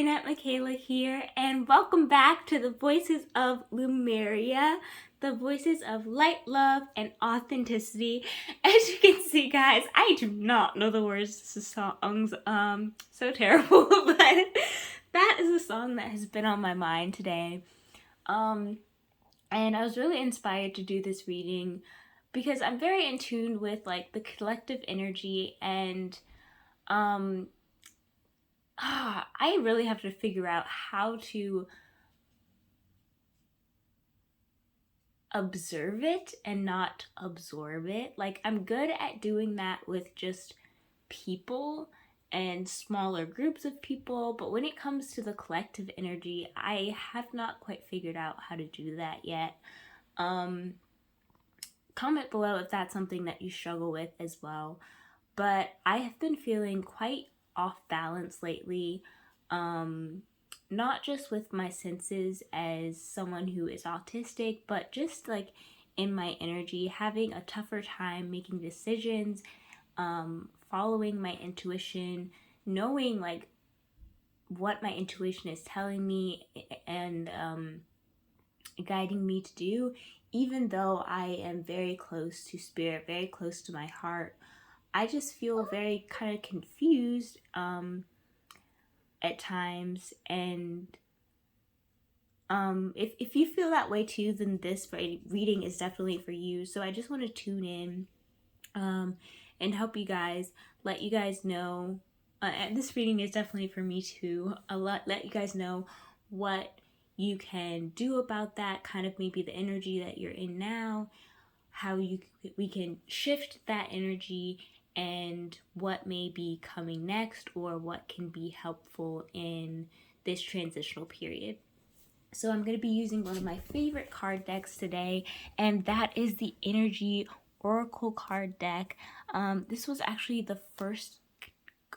Lionette Michaela here, and welcome back to the Voices of Lumeria, the voices of light, love, and authenticity. As you can see, guys, I do not know the words to songs. So terrible, but that is a song that has been on my mind today. And I was really inspired to do this reading because I'm very in tune with like the collective energy and I really have to figure out how to observe it and not absorb it. Like, I'm good at doing that with just people and smaller groups of people, but when it comes to the collective energy, I have not quite figured out how to do that yet. Comment below if that's something that you struggle with as well. But I have been feeling quite off balance lately, not just with my senses as someone who is autistic, but just like in my energy, having a tougher time making decisions, following my intuition, knowing like what my intuition is telling me and guiding me to do, even though I am very close to spirit, very close to my heart. I just feel very kind of confused at times, and if you feel that way too, then this reading is definitely for you. So I just want to tune in and help you guys, let you guys know, and this reading is definitely for me too, let you guys know what you can do about that, kind of maybe the energy that you're in now, how we can shift that energy, and what may be coming next or what can be helpful in this transitional period. So I'm going to be using one of my favorite card decks today, and that is the Energy Oracle card deck. This was actually the first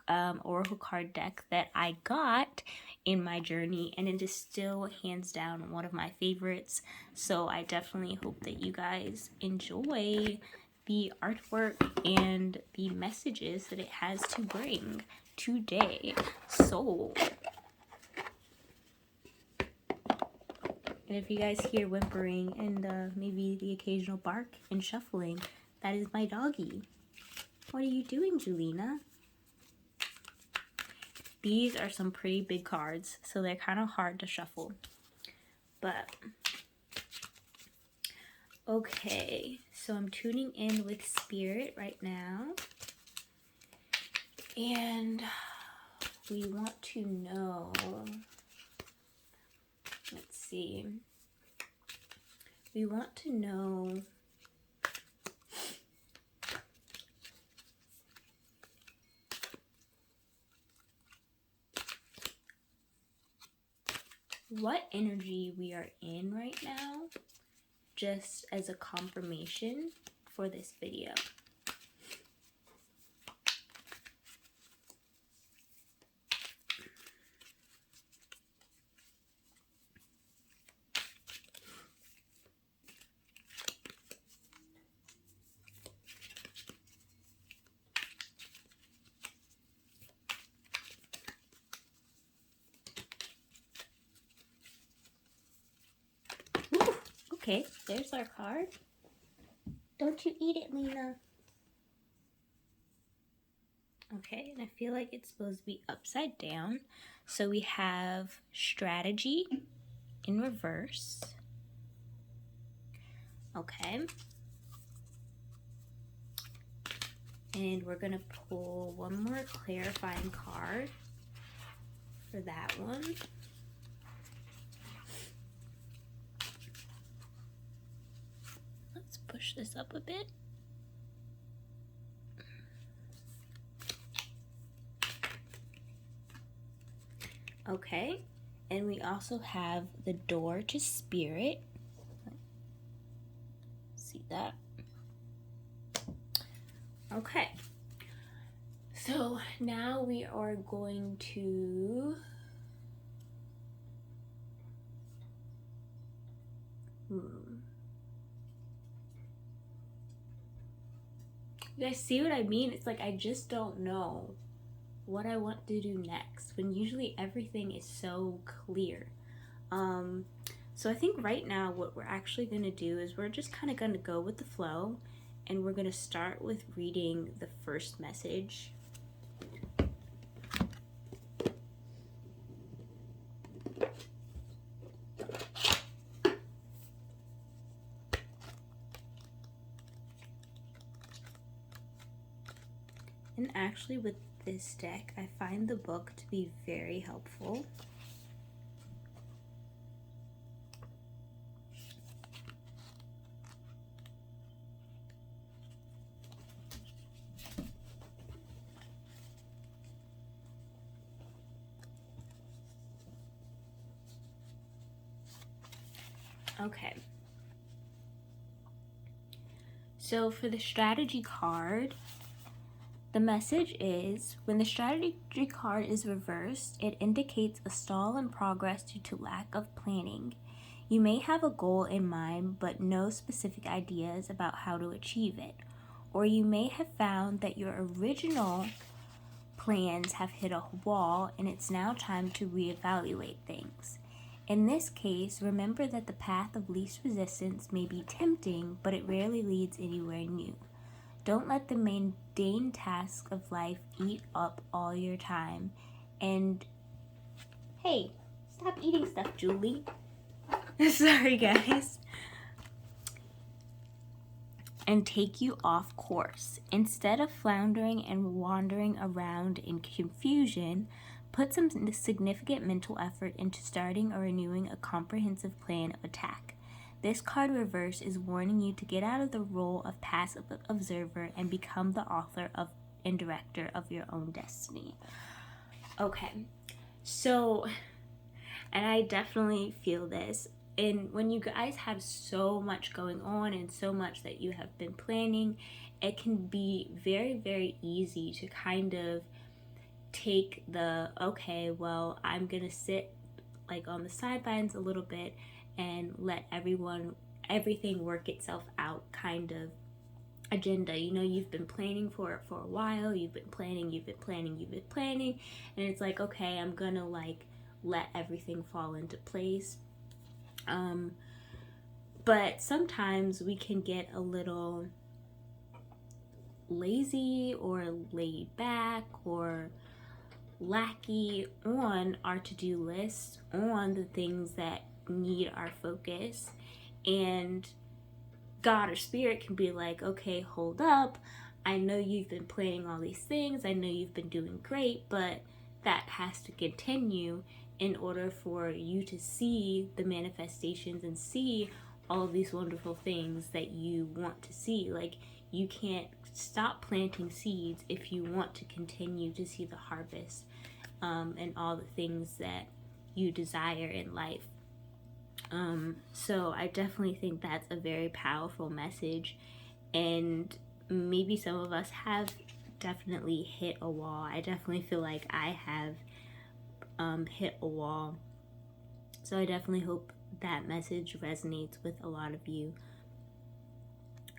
Oracle card deck that I got in my journey, and it is still hands down one of my favorites. So I definitely hope that you guys enjoy the artwork and the messages that it has to bring today. So, and if you guys hear whimpering and maybe the occasional bark and shuffling, that is my doggy. What are you doing, Julina? These are some pretty big cards, so they're kind of hard to shuffle. But, okay, so I'm tuning in with Spirit right now. And we want to know, let's see, we want to know what energy we are in right now, just as a confirmation for this video. Okay, there's our card. Don't you eat it, Lena. Okay, and I feel like it's supposed to be upside down. So we have strategy in reverse. Okay. And we're going to pull one more clarifying card for that one. Let's push this up a bit. Okay, and we also have the door to spirit. See that? Okay, so now we are going to you guys see what I mean? It's like I just don't know what I want to do next when usually everything is so clear. So I think right now what we're actually going to do is we're just kind of going to go with the flow, and we're going to start with reading the first message. And actually with this deck, I find the book to be very helpful. Okay. So for the strategy card, the message is, when the strategy card is reversed, it indicates a stall in progress due to lack of planning. You may have a goal in mind, but no specific ideas about how to achieve it. Or you may have found that your original plans have hit a wall and it's now time to reevaluate things. In this case, remember that the path of least resistance may be tempting, but it rarely leads anywhere new. Don't let the mundane tasks of life eat up all your time. And hey, stop eating stuff, Julie. Sorry, guys. And take you off course. Instead of floundering and wandering around in confusion, put some significant mental effort into starting or renewing a comprehensive plan of attack. This card reverse is warning you to get out of the role of passive observer and become the author of and director of your own destiny. Okay, so, and I definitely feel this. And when you guys have so much going on and so much that you have been planning, it can be very, very easy to kind of take the, okay, well, I'm gonna sit like on the sidelines a little bit and let everything work itself out kind of agenda. You know, you've been planning for it for a while, you've been planning, and it's like, okay, I'm gonna like let everything fall into place. But sometimes we can get a little lazy or laid back or lackey on our to-do list, on the things that need our focus, and God or spirit can be like, okay, hold up, I know you've been planning all these things, I know you've been doing great, but that has to continue in order for you to see the manifestations and see all of these wonderful things that you want to see. Like, you can't stop planting seeds if you want to continue to see the harvest and all the things that you desire in life. So I definitely think that's a very powerful message, and maybe some of us have definitely hit a wall. I definitely feel like I have hit a wall. So I definitely hope that message resonates with a lot of you.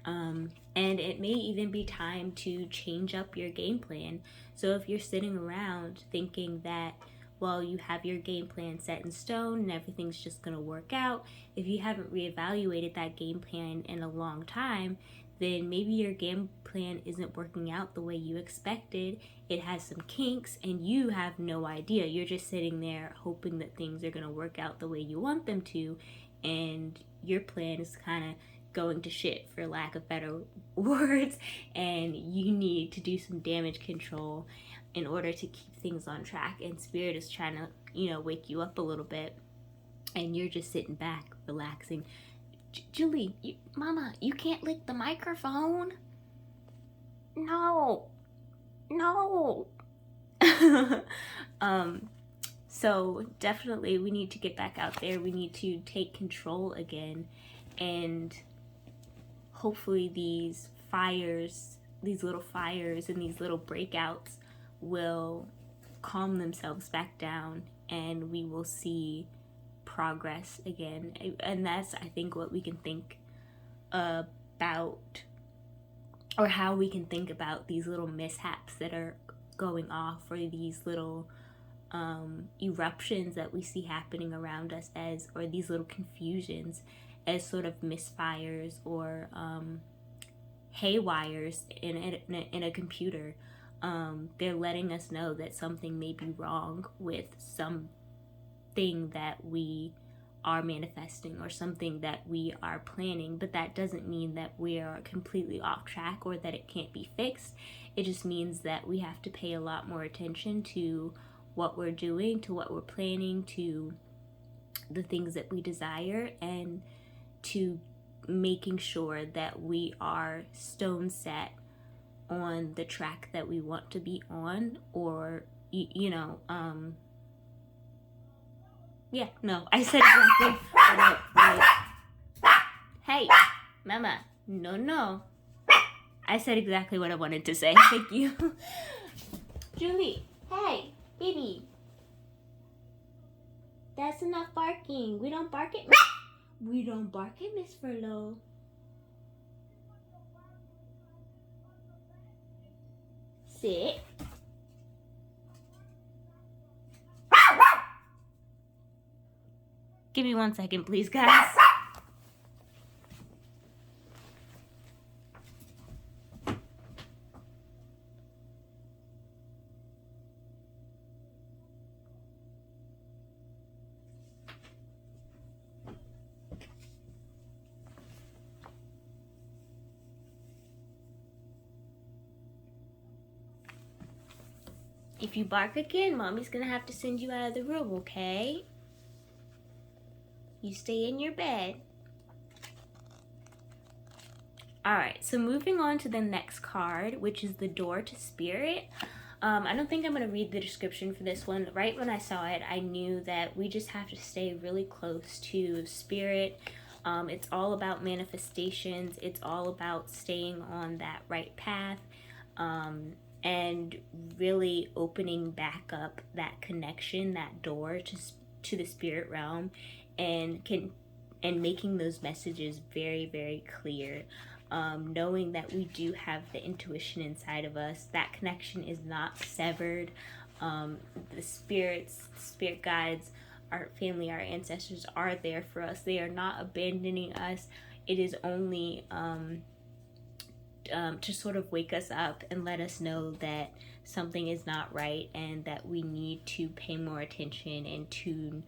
And it may even be time to change up your game plan. So if you're sitting around thinking that, well, you have your game plan set in stone and everything's just going to work out, if you haven't reevaluated that game plan in a long time, then maybe your game plan isn't working out the way you expected. It has some kinks and you have no idea. You're just sitting there hoping that things are going to work out the way you want them to, and your plan is kind of going to shit, for lack of better words, and you need to do some damage control in order to keep things on track. And spirit is trying to, wake you up a little bit, and you're just sitting back, relaxing. Julie, Mama, you can't lick the microphone. No. So definitely we need to get back out there. We need to take control again, and hopefully these little fires and these little breakouts will calm themselves back down, and we will see progress again. And that's, I think, what we can think about, or how we can think about these little mishaps that are going off, or these little eruptions that we see happening around us as, or these little confusions as sort of misfires or haywires in a computer. They're letting us know that something may be wrong with something that we are manifesting or something that we are planning, but that doesn't mean that we are completely off track or that it can't be fixed. It just means that we have to pay a lot more attention to what we're doing, to what we're planning, to the things that we desire, and to making sure that we are stone set on the track that we want to be on, or yeah, no, I said exactly what Hey, mama, no. I said exactly what I wanted to say. Thank you. Julie, hey, baby. That's enough barking. We don't bark at Miss Furlow. Sit. Give me 1 second, please, guys. If you bark again, Mommy's gonna have to send you out of the room, okay? You stay in your bed. Alright, so moving on to the next card, which is the Door to Spirit. I don't think I'm going to read the description for this one. Right when I saw it, I knew that we just have to stay really close to Spirit. It's all about manifestations. It's all about staying on that right path. And really opening back up that connection, that door to the spirit realm, and making those messages very, very clear. Knowing that we do have the intuition inside of us, that connection is not severed. The spirit guides, our family, our ancestors are there for us. They are not abandoning us. It is only to sort of wake us up and let us know that something is not right and that we need to pay more attention and tune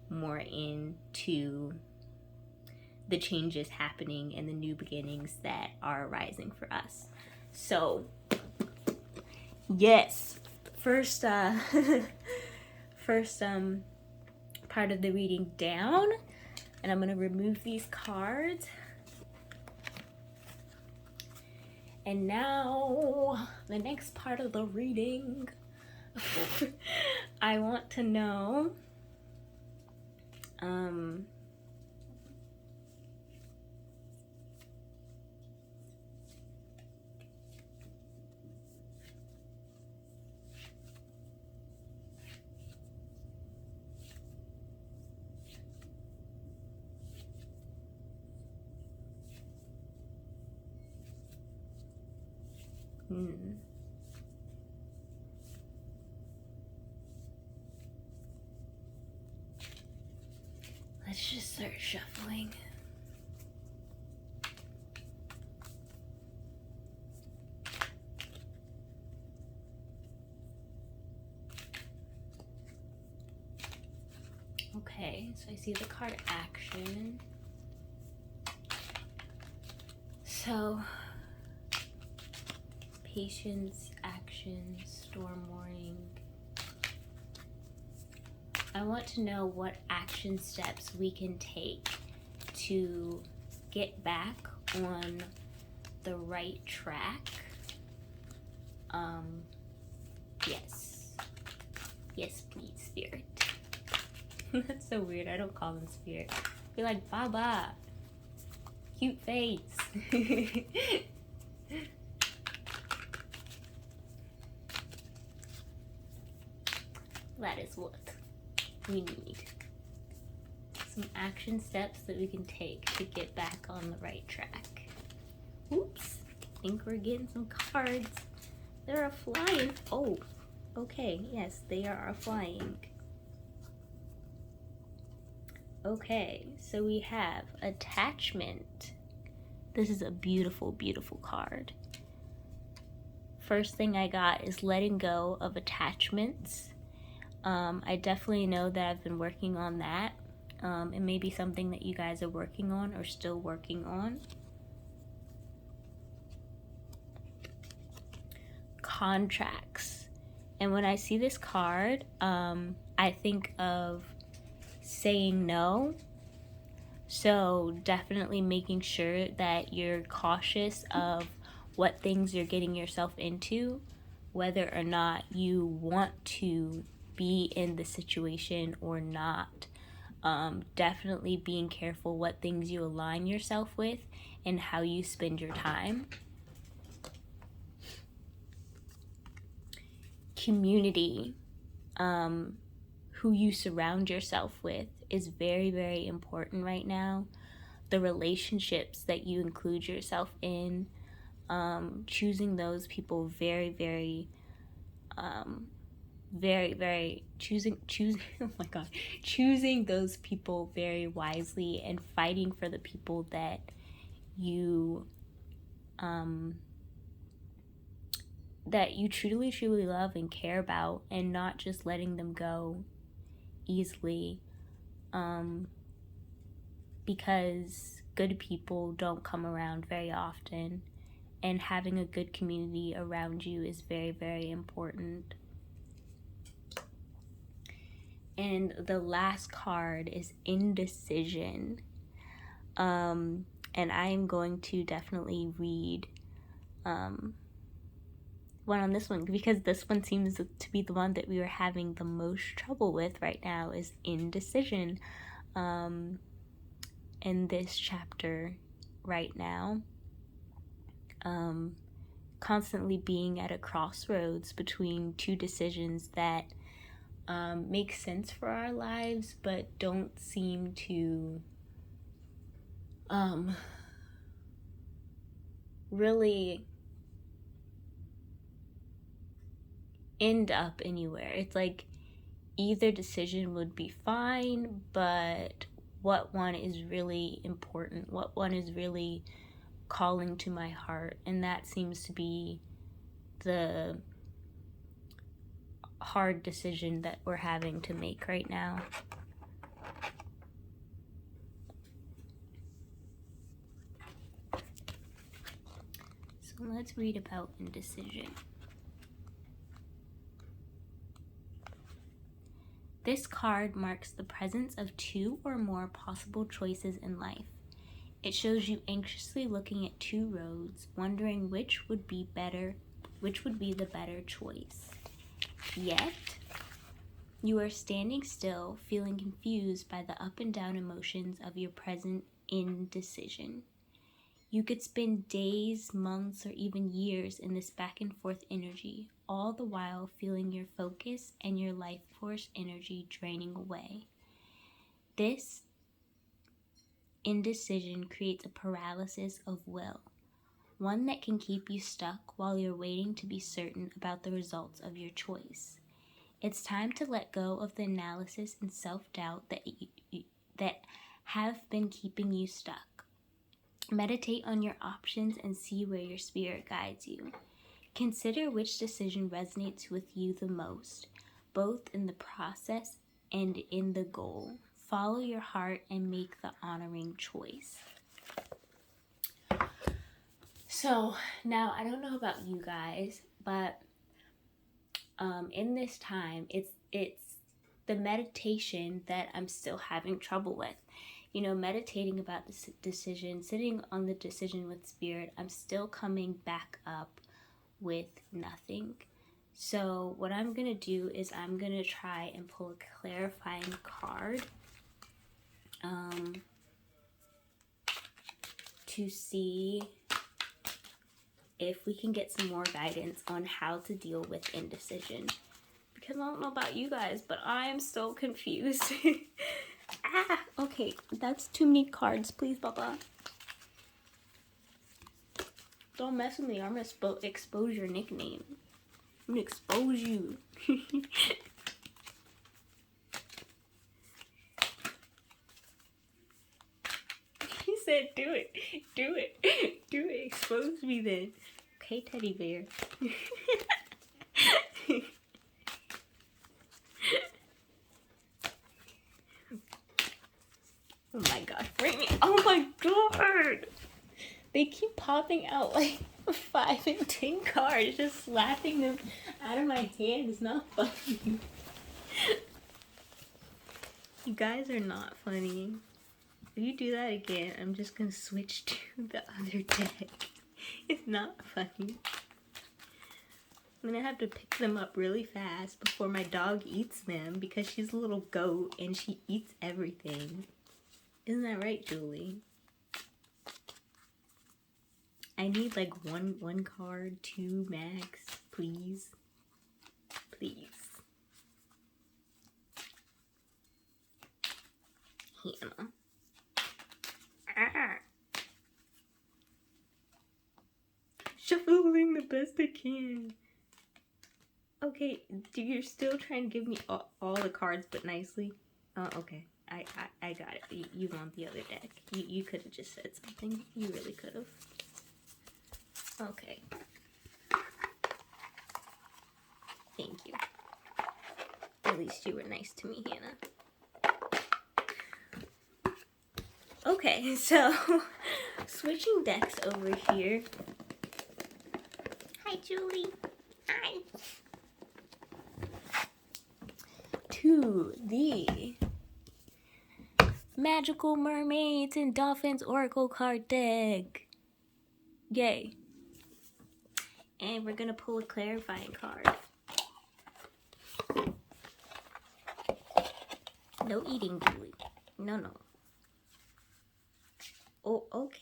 more into the changes happening and the new beginnings that are arising for us. So, yes, first part of the reading down, and I'm going to remove these cards. And now, the next part of the reading, I want to know, let's just start shuffling. Okay, so I see the card action. So, patience, action, storm warning. I want to know what action steps we can take to get back on the right track. Yes. Yes, please, Spirit. That's so weird. I don't call them Spirit. Be like, Baba. Cute face. That is what we need. Some action steps that we can take to get back on the right track. Oops. I think we're getting some cards. They're flying. Oh, Okay, yes, they are flying. Okay, so we have attachment. This is a beautiful, beautiful card. First thing I got is letting go of attachments. I definitely know that I've been working on that. It may be something that you guys are working on or still working on. Contracts. And when I see this card, I think of saying no. So definitely making sure that you're cautious of what things you're getting yourself into, whether or not you want to be in the situation or not. Definitely being careful what things you align yourself with and how you spend your time. Community, who you surround yourself with is very, very important right now. The relationships that you include yourself in, choosing those people very, very, choosing oh my god, choosing those people very wisely and fighting for the people that you truly, truly love and care about, and not just letting them go easily, because good people don't come around very often, and having a good community around you is very, very important. And the last card is Indecision. And I am going to definitely read one on this one, because this one seems to be the one that we are having the most trouble with right now, is indecision in this chapter right now. Constantly being at a crossroads between two decisions that make sense for our lives but don't seem to really end up anywhere. It's like either decision would be fine, but what one is really important, what one is really calling to my heart, and that seems to be the hard decision that we're having to make right now. So let's read about indecision. This card marks the presence of two or more possible choices in life. It shows you anxiously looking at two roads, wondering which would be the better choice. Yet, you are standing still, feeling confused by the up and down emotions of your present indecision. You could spend days, months, or even years in this back and forth energy, all the while feeling your focus and your life force energy draining away. This indecision creates a paralysis of will, one that can keep you stuck while you're waiting to be certain about the results of your choice. It's time to let go of the analysis and self-doubt that have been keeping you stuck. Meditate on your options and see where your spirit guides you. Consider which decision resonates with you the most, both in the process and in the goal. Follow your heart and make the honoring choice. So now, I don't know about you guys, but in this time, it's the meditation that I'm still having trouble with. You know, meditating about this decision, sitting on the decision with spirit, I'm still coming back up with nothing. So what I'm going to do is I'm going to try and pull a clarifying card to see if we can get some more guidance on how to deal with indecision. Because I don't know about you guys, but I'm so confused. Okay, that's too many cards. Please, Baba. Don't mess with me. I'm gonna expose your nickname. I'm gonna expose you. He said, do it. Do it. Do it. Expose me then. Okay, teddy bear. Oh my god, bring me. Oh my god. They keep popping out like 5 and 10 cards. Just slapping them out of my hand is not funny. You guys are not funny. If you do that again, I'm just gonna switch to the other deck. It's not funny. I'm gonna have to pick them up really fast before my dog eats them because she's a little goat and she eats everything. Isn't that right, Julie? I need like one card, 2 max, please. Please. Hannah. Ah. Shuffling the best I can. Okay, you're still trying to give me all the cards, but nicely. Oh, okay. I got it. You want the other deck. You could have just said something. You really could have. Okay. Thank you. At least you were nice to me, Hannah. Okay, so switching decks over here. Hi, Julie. Hi. To the Magical Mermaids and Dolphins Oracle card deck. Yay. And we're gonna pull a clarifying card. No eating, Julie. No. Oh, okay.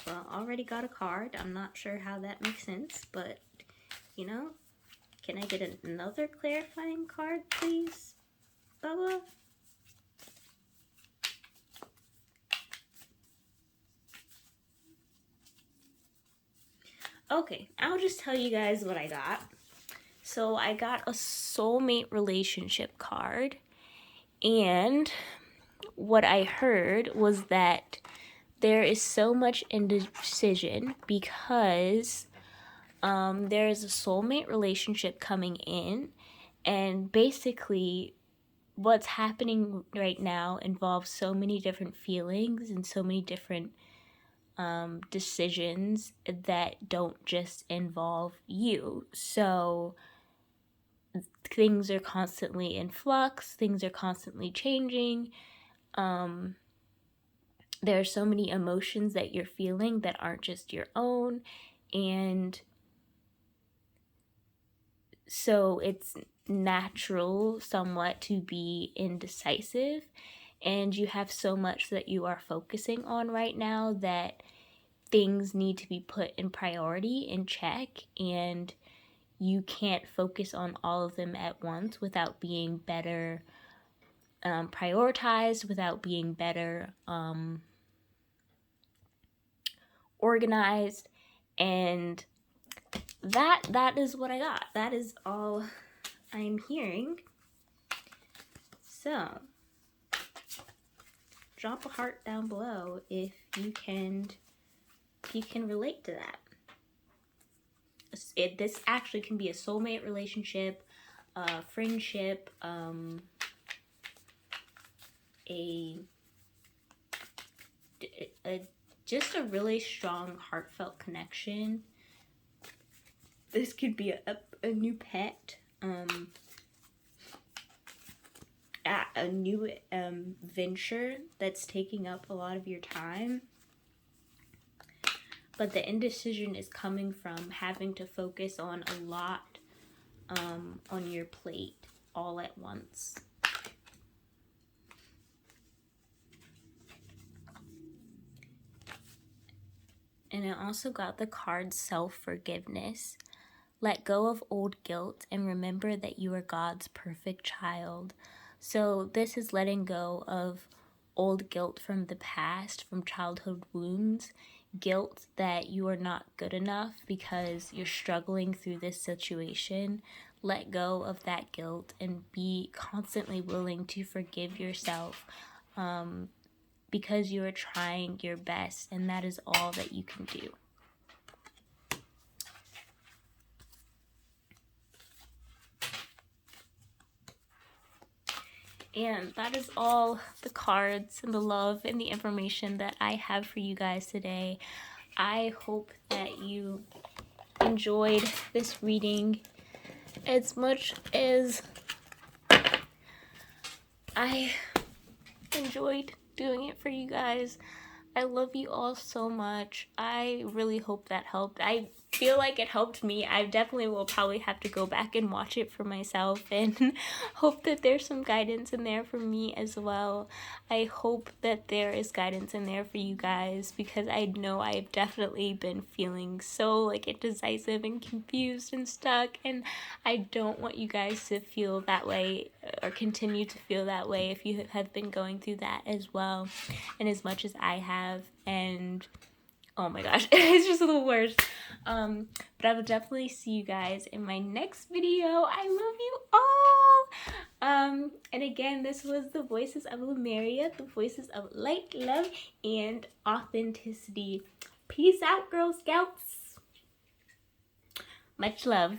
Well, already got a card. I'm not sure how that makes sense, but, you know, can I get another clarifying card, please, Bubba? Okay, I'll just tell you guys what I got. So I got a soulmate relationship card, and what I heard was that there is so much indecision because there is a soulmate relationship coming in, and basically what's happening right now involves so many different feelings and so many different decisions that don't just involve you. So things are constantly in flux, things are constantly changing. There are so many emotions that you're feeling that aren't just your own, and so it's natural somewhat to be indecisive, and you have so much that you are focusing on right now that things need to be put in priority, in check, and you can't focus on all of them at once without being better prioritized, without being better organized, and that is what I got. That is all I'm hearing. So drop a heart down below if you can relate to that. This actually can be a soulmate relationship, friendship, just a really strong, heartfelt connection. This could be a new pet, a new venture that's taking up a lot of your time. But the indecision is coming from having to focus on a lot on your plate all at once. And I also got the card self-forgiveness. Let go of old guilt and remember that you are God's perfect child. So this is letting go of old guilt from the past, from childhood wounds, guilt that you are not good enough because you're struggling through this situation, let go of that guilt and be constantly willing to forgive yourself, because you are trying your best, and that is all that you can do. And that is all the cards and the love and the information that I have for you guys today. I hope that you enjoyed this reading as much as I enjoyed doing it for you guys. I love you all so much. I really hope that helped. I feel like it helped me. I definitely will probably have to go back and watch it for myself and hope that there's some guidance in there for me as well. I hope that there is guidance in there for you guys, because I know I've definitely been feeling so like indecisive and confused and stuck, and I don't want you guys to feel that way or continue to feel that way if you have been going through that as well, and as much as I have. And oh my gosh, it's just the worst. But I will definitely see you guys in my next video. I love you all. And again, this was the Voices of Lemuria, the voices of light, love, and authenticity. Peace out, Girl Scouts. Much love.